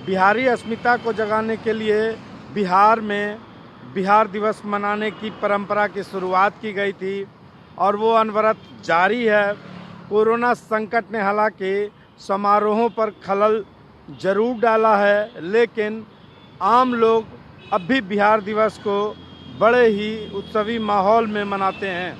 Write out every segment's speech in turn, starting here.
बिहारी अस्मिता को जगाने के लिए बिहार में बिहार दिवस मनाने की परंपरा की शुरुआत की गई थी और वो अनवरत जारी है। कोरोना संकट ने हालांकि समारोहों पर खलल जरूर डाला है, लेकिन आम लोग अब भी बिहार दिवस को बड़े ही उत्सवी माहौल में मनाते हैं।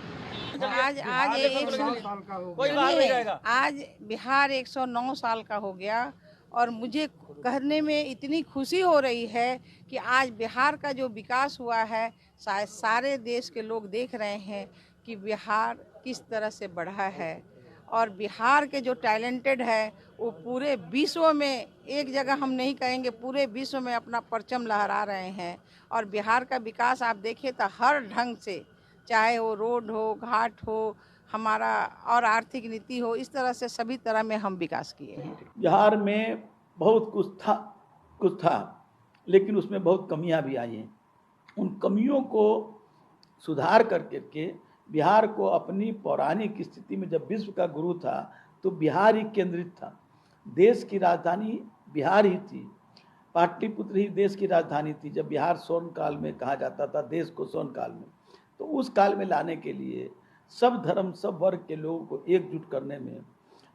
आज आज ये 100 आज बिहार 109 साल का हो गया और मुझे कहने में इतनी खुशी हो रही है कि आज बिहार का जो विकास हुआ है सारे देश के लोग देख रहे हैं कि बिहार किस तरह से बढ़ा है और बिहार के जो टैलेंटेड है वो पूरे विश्व में, एक जगह हम नहीं कहेंगे, पूरे विश्व में अपना परचम लहरा रहे हैं। और बिहार का विकास आप देखें तो हर ढंग से, चाहे वो रोड हो, घाट हो, हमारा और आर्थिक नीति हो, इस तरह से सभी तरह में हम विकास किए हैं। बिहार में बहुत कुछ था लेकिन उसमें बहुत कमियां भी आई हैं। उन कमियों को सुधार करके बिहार को अपनी पौराणिक स्थिति में, जब विश्व का गुरु था तो बिहार ही केंद्रित था। देश की राजधानी बिहार ही थी, पाटलिपुत्र ही देश की राजधानी थी। जब बिहार स्वर्ण काल में कहा जाता था देश को स्वर्ण काल में, तो उस काल में लाने के लिए सब धर्म सब वर्ग के लोगों को एकजुट करने में,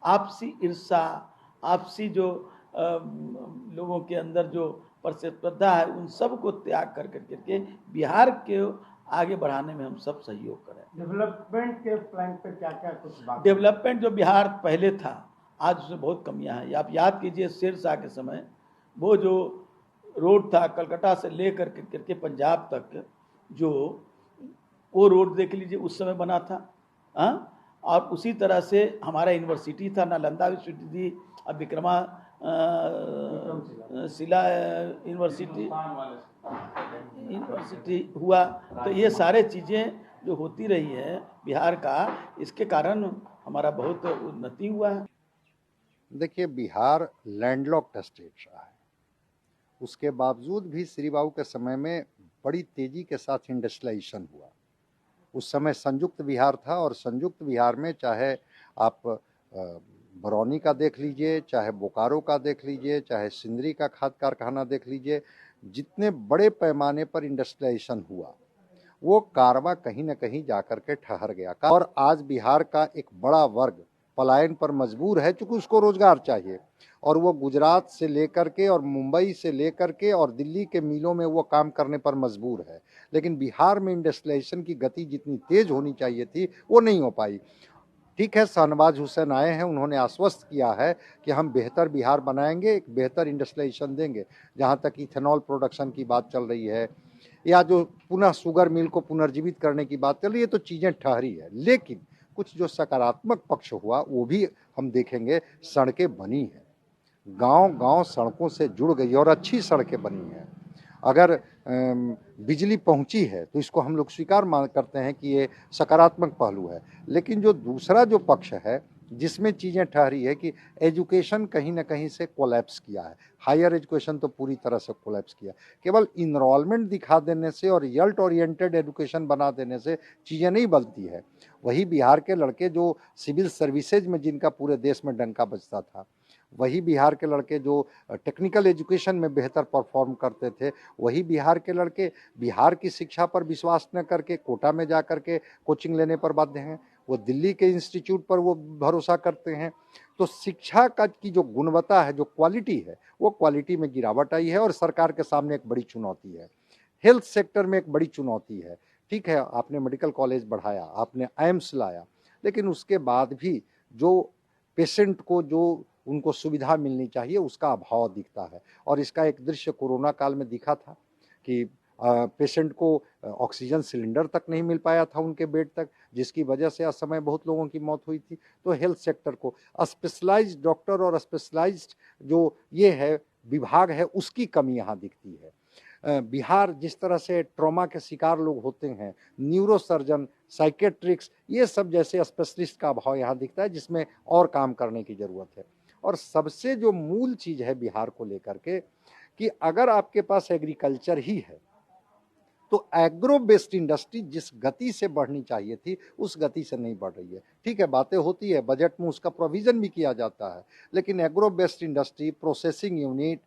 आपसी ईर्षा, आपसी जो लोगों के अंदर जो प्रतिस्पर्धा है, उन सब को त्याग करके बिहार के आगे बढ़ाने में हम सब सहयोग करें। डेवलपमेंट के प्लान पर क्या क्या कुछ बात? डेवलपमेंट जो बिहार पहले था आज उसमें बहुत कमियां हैं। आप याद कीजिए शेरशाह के समय वो जो रोड था कलकत्ता से लेकर के पंजाब तक, जो वो रोड देख लीजिए उस समय बना था। और उसी तरह से हमारा यूनिवर्सिटी था, नालंदा विश्वविद्यालय, अब विक्रमा शिला यूनिवर्सिटी हुआ। तो ये सारे चीज़ें जो होती रही है बिहार का, इसके कारण हमारा बहुत उन्नति हुआ है। देखिए, बिहार लैंडलॉक्ड स्टेट रहा है, उसके बावजूद भी श्री बाबू के समय में बड़ी तेजी के साथ इंडस्ट्रियलाइजेशन हुआ। उस समय संयुक्त बिहार था और संयुक्त बिहार में चाहे आप बरौनी का देख लीजिए, चाहे बोकारो का देख लीजिए, चाहे सिंदरी का खाद कारखाना देख लीजिए, जितने बड़े पैमाने पर इंडस्ट्रियलाइजेशन हुआ वो कारवां कहीं न कहीं जाकर के ठहर गया। और आज बिहार का एक बड़ा वर्ग पलायन पर मजबूर है, क्योंकि उसको रोजगार चाहिए और वो गुजरात से लेकर के और मुंबई से लेकर के और दिल्ली के मिलों में वो काम करने पर मजबूर है। लेकिन बिहार में इंडस्ट्रियलाइजेशन की गति जितनी तेज होनी चाहिए थी वो नहीं हो पाई। ठीक है, शहनवाज हुसैन आए हैं, उन्होंने आश्वस्त किया है कि हम बेहतर बिहार बनाएंगे, एक बेहतर इंडस्ट्रियलाइजेशन देंगे। जहाँ तक इथेनॉल प्रोडक्शन की बात चल रही है या जो पुनः शुगर मिल को पुनर्जीवित करने की बात चल रही है, तो चीज़ें ठहरी है। लेकिन कुछ जो सकारात्मक पक्ष हुआ वो भी हम देखेंगे। सड़कें बनी हैं, गांव-गांव सड़कों से जुड़ गई और अच्छी सड़कें बनी हैं। अगर बिजली पहुंची है तो इसको हम लोग स्वीकार करते हैं कि ये सकारात्मक पहलू है। लेकिन जो दूसरा जो पक्ष है जिसमें चीज़ें ठहरी है कि एजुकेशन कहीं ना कहीं से कोलैप्स किया है। हायर एजुकेशन तो पूरी तरह से कोलैप्स किया। केवल इनरोलमेंट दिखा देने से और रिजल्ट ओरिएंटेड एजुकेशन बना देने से चीज़ें नहीं बनती है। वही बिहार के लड़के जो सिविल सर्विसेज में जिनका पूरे देश में डंका बजता था, वही बिहार के लड़के जो टेक्निकल एजुकेशन में बेहतर परफॉर्म करते थे, वही बिहार के लड़के बिहार की शिक्षा पर विश्वास न करके कोटा में जा कर के कोचिंग लेने पर बाध्य हैं। वो दिल्ली के इंस्टीट्यूट पर वो भरोसा करते हैं। तो शिक्षा का की जो गुणवत्ता है, जो क्वालिटी है, वो क्वालिटी में गिरावट आई है और सरकार के सामने एक बड़ी चुनौती है। हेल्थ सेक्टर में एक बड़ी चुनौती है। ठीक है, आपने मेडिकल कॉलेज बढ़ाया, आपने एम्स लाया, लेकिन उसके बाद भी जो पेशेंट को जो उनको सुविधा मिलनी चाहिए उसका अभाव दिखता है। और इसका एक दृश्य कोरोना काल में दिखा था कि पेशेंट को ऑक्सीजन सिलेंडर तक नहीं मिल पाया था उनके बेड तक, जिसकी वजह से असमय बहुत लोगों की मौत हुई थी। तो हेल्थ सेक्टर को स्पेशलाइज्ड डॉक्टर और स्पेशलाइज्ड जो ये है विभाग है, उसकी कमी यहाँ दिखती है। बिहार जिस तरह से ट्रॉमा के शिकार लोग होते हैं, न्यूरो सर्जन, साइकेट्रिक्स, ये सब जैसे स्पेशलिस्ट का अभाव यहाँ दिखता है, जिसमें और काम करने की ज़रूरत है। और सबसे जो मूल चीज़ है बिहार को लेकर के कि अगर आपके पास एग्रीकल्चर ही है तो एग्रो बेस्ड इंडस्ट्री जिस गति से बढ़नी चाहिए थी उस गति से नहीं बढ़ रही है। ठीक है, बातें होती है, बजट में उसका प्रोविजन भी किया जाता है, लेकिन agro based industry, processing unit,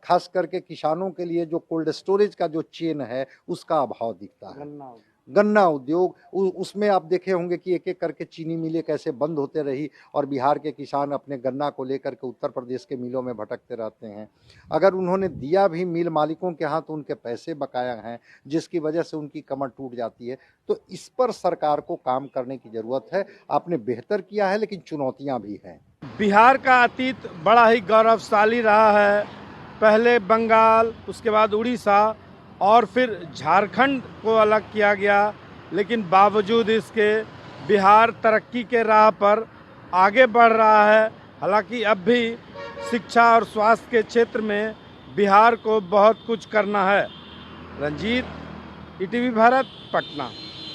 खास करके किसानों के लिए जो कोल्ड स्टोरेज का जो चेन है उसका अभाव दिखता है। गन्ना उद्योग, उसमें आप देखे होंगे कि एक एक करके चीनी मिलें कैसे बंद होते रही और बिहार के किसान अपने गन्ना को लेकर के उत्तर प्रदेश के मिलों में भटकते रहते हैं। अगर उन्होंने दिया भी मिल मालिकों के हाथ तो उनके पैसे बकाया हैं, जिसकी वजह से उनकी कमर टूट जाती है। तो इस पर सरकार को काम करने की ज़रूरत है। आपने बेहतर किया है, लेकिन चुनौतियाँ भी हैं। बिहार का अतीत बड़ा ही गौरवशाली रहा है। पहले बंगाल, उसके बाद उड़ीसा और फिर झारखंड को अलग किया गया, लेकिन बावजूद इसके बिहार तरक्की के राह पर आगे बढ़ रहा है। हालांकि अब भी शिक्षा और स्वास्थ्य के क्षेत्र में बिहार को बहुत कुछ करना है। रंजीत, ईटीवी भारत, पटना।